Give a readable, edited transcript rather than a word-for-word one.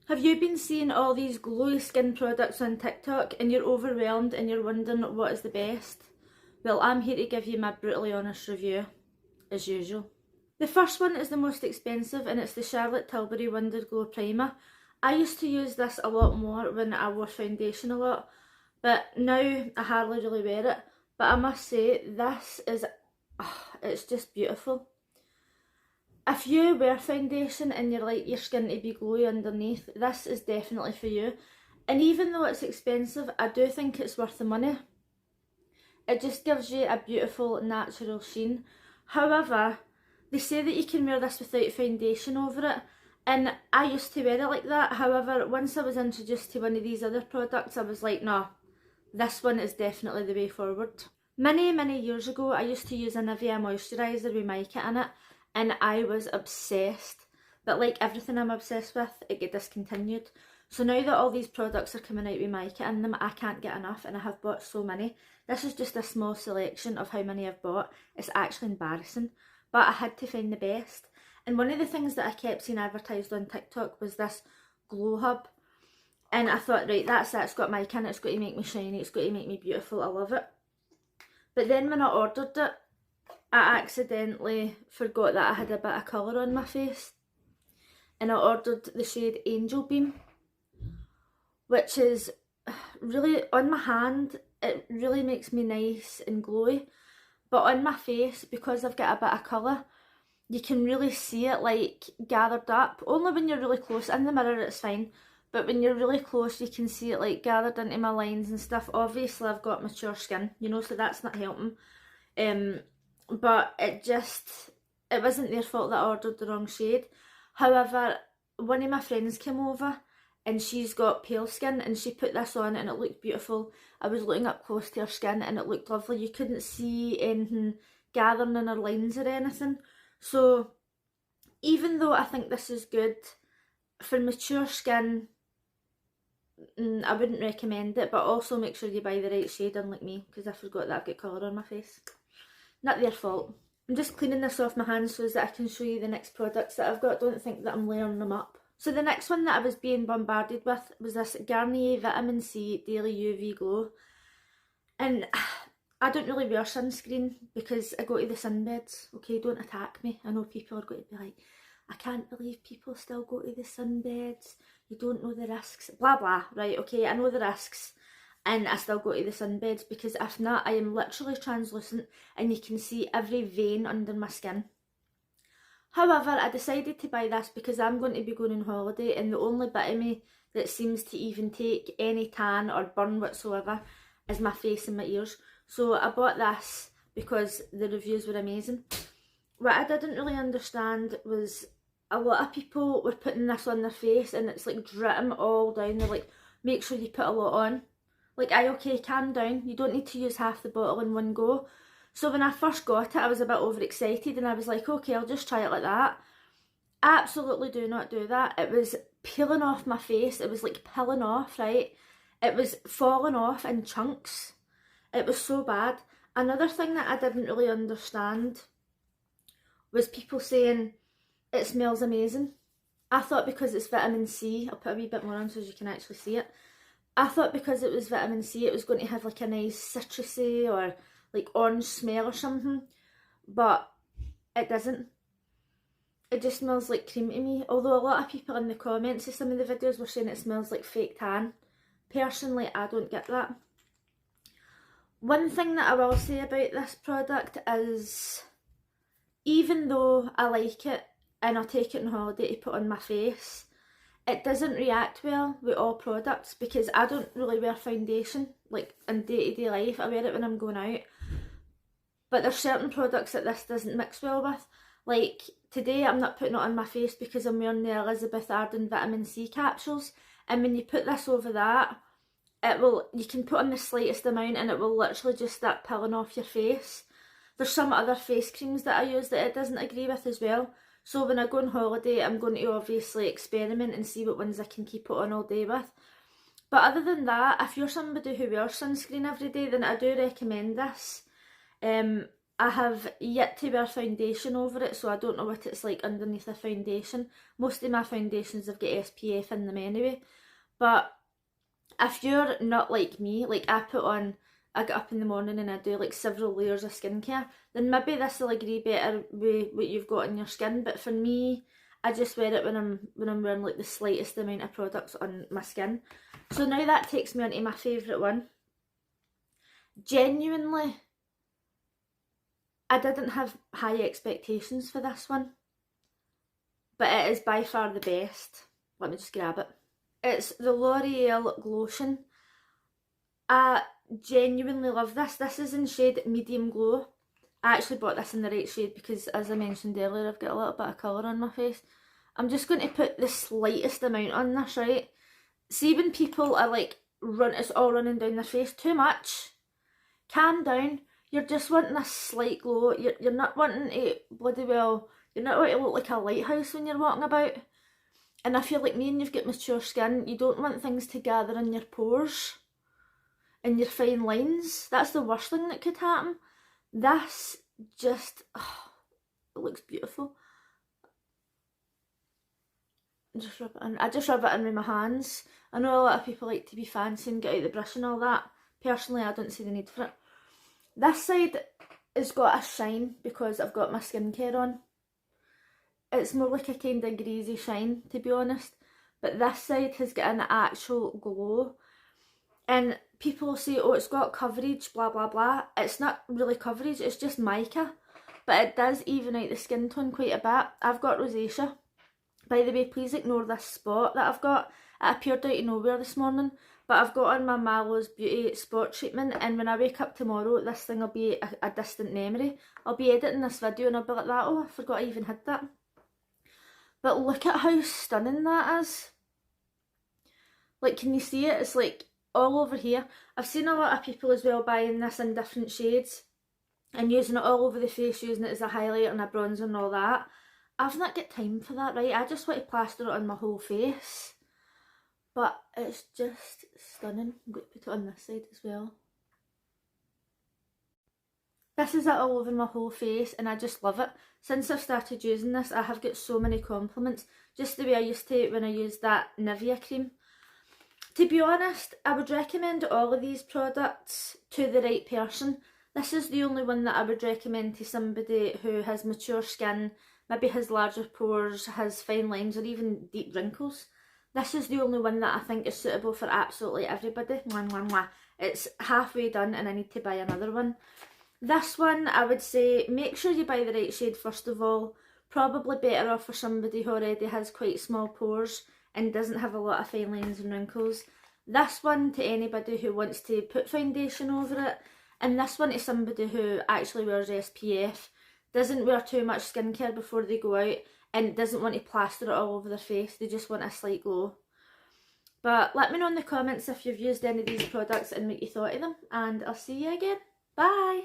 Have you been seeing all these glowy skin products on TikTok and you're overwhelmed and you're wondering what is the best? Well, I'm here to give you my brutally honest review, as usual. The first one is the most expensive and it's the Charlotte Tilbury Wonder Glow Primer. I used to use this a lot more when I wore foundation a lot, but now I hardly really wear it. But I must say, this is, it's just beautiful. If you wear foundation and you like your skin to be glowy underneath, this is definitely for you. And even though it's expensive, I do think it's worth the money. It just gives you a beautiful natural sheen. However, they say that you can wear this without foundation over it, and I used to wear it like that. However, once I was introduced to one of these other products, I was like, no, this one is definitely the way forward. Many years ago, I used to use a Nivea moisturiser with mica in it, and I was obsessed. But like everything I'm obsessed with, it get discontinued. So now that all these products are coming out with mica in them, I can't get enough, and I have bought so many. This is just a small selection of how many I've bought. It's actually embarrassing, but I had to find the best. And one of the things that I kept seeing advertised on TikTok was this Glow Hub. And I thought, right, that's it, it's got mica in it, it's got to make me shiny, it's got to make me beautiful, I love it. But then when I ordered it, I accidentally forgot that I had a bit of colour on my face. And I ordered the shade Angel Beam, which is really, on my hand, it really makes me nice and glowy. But on my face, because I've got a bit of colour, you can really see it like gathered up. Only when you're really close. In the mirror it's fine, but when you're really close you can see it like gathered into my lines and stuff. Obviously I've got mature skin, you know, so that's not helping. But it wasn't their fault that I ordered the wrong shade. However, one of my friends came over and she's got pale skin and she put this on and it looked beautiful. I was looking up close to her skin and it looked lovely. You couldn't see anything gathering in her lines or anything. So even though I think this is good, for mature skin, I wouldn't recommend it, but also make sure you buy the right shade, unlike me, because I forgot that I've got colour on my face. Not their fault. I'm just cleaning this off my hands so that I can show you the next products that I've got. Don't think that I'm layering them up. So the next one that I was being bombarded with was this Garnier Vitamin C Daily UV Glow. And I don't really wear sunscreen because I go to the sunbeds. Okay, don't attack me. I know people are going to be like, I can't believe people still go to the sunbeds. You don't know the risks. Blah blah. Right, okay, I know the risks. And I still go to the sunbeds because if not, I am literally translucent and you can see every vein under my skin. However, I decided to buy this because I'm going to be going on holiday and the only bit of me that seems to even take any tan or burn whatsoever is my face and my ears. So I bought this because the reviews were amazing. What I didn't really understand was a lot of people were putting this on their face and it's like dripping all down. They're like, make sure you put a lot on. Like, okay, calm down. You don't need to use half the bottle in one go. So when I first got it, I was a bit overexcited and I was like, okay, I'll just try it like that. Absolutely do not do that. It was peeling off my face. It was like peeling off, right? It was falling off in chunks. It was so bad. Another thing that I didn't really understand was people saying it smells amazing. I thought because it's vitamin C, I'll put a wee bit more on so you can actually see it. I thought because it was vitamin C it was going to have like a nice citrusy or like orange smell or something, but it doesn't. It just smells like cream to me, although a lot of people in the comments of some of the videos were saying it smells like fake tan. Personally, I don't get that. One thing that I will say about this product is, even though I like it and I'll take it on holiday to put on my face, it doesn't react well with all products because I don't really wear foundation like in day-to-day life. I wear it when I'm going out, but there's certain products that this doesn't mix well with. Like today I'm not putting it on my face because I'm wearing the Elizabeth Arden vitamin C capsules, and when you put this over that, you can put on the slightest amount and it will literally just start peeling off your face. There's some other face creams that I use that it doesn't agree with as well. So when I go on holiday, I'm going to obviously experiment and see what ones I can keep it on all day with. But other than that, if you're somebody who wears sunscreen every day, then I do recommend this. I have yet to wear foundation over it, so I don't know what it's like underneath the foundation. Most of my foundations have got SPF in them anyway. But if you're not like me, like I get up in the morning and I do like several layers of skincare, then maybe this will agree better with what you've got in your skin. But for me, I just wear it when I'm wearing like the slightest amount of products on my skin. So now that takes me on to my favourite one. Genuinely, I didn't have high expectations for this one, but it is by far the best. Let me just grab it. It's the L'Oreal Glotion. I genuinely love this. This is in shade Medium Glow. I actually bought this in the right shade because, as I mentioned earlier, I've got a little bit of colour on my face. I'm just going to put the slightest amount on this, right? See when people are like, it's all running down their face, too much. Calm down. You're just wanting a slight glow. You're not wanting to bloody well, you're not wanting to look like a lighthouse when you're walking about. And I feel like me and you've got mature skin, you don't want things to gather in your pores and your fine lines. That's the worst thing that could happen. This just, it looks beautiful. Just rub it in. I just rub it in with my hands. I know a lot of people like to be fancy and get out the brush and all that. Personally, I don't see the need for it. This side has got a shine because I've got my skincare on. It's more like a kind of greasy shine, to be honest. But this side has got an actual glow. And people say, oh, it's got coverage, blah, blah, blah. It's not really coverage, it's just mica. But it does even out the skin tone quite a bit. I've got rosacea. By the way, please ignore this spot that I've got. It appeared out of nowhere this morning. But I've got on my Malo's Beauty spot treatment, and when I wake up tomorrow, this thing will be a distant memory. I'll be editing this video and I'll be like that, oh, I forgot I even had that. But look at how stunning that is. Like, can you see it? It's like all over here. I've seen a lot of people as well buying this in different shades and using it all over the face, using it as a highlight and a bronzer and all that. I've not got time for that, right? I just want to plaster it on my whole face. But it's just stunning. I'm going to put it on this side as well. This is it all over my whole face and I just love it. Since I've started using this, I have got so many compliments. Just the way I used to when I used that Nivea cream. To be honest, I would recommend all of these products to the right person. This is the only one that I would recommend to somebody who has mature skin, maybe has larger pores, has fine lines or even deep wrinkles. This is the only one that I think is suitable for absolutely everybody. Mwah, mwah, mwah. It's halfway done and I need to buy another one. This one, I would say, make sure you buy the right shade first of all. Probably better off for somebody who already has quite small pores and doesn't have a lot of fine lines and wrinkles. This one to anybody who wants to put foundation over it. And this one to somebody who actually wears SPF, doesn't wear too much skincare before they go out, and doesn't want to plaster it all over their face. They just want a slight glow. But let me know in the comments if you've used any of these products and what you thought of them. And I'll see you again. Bye!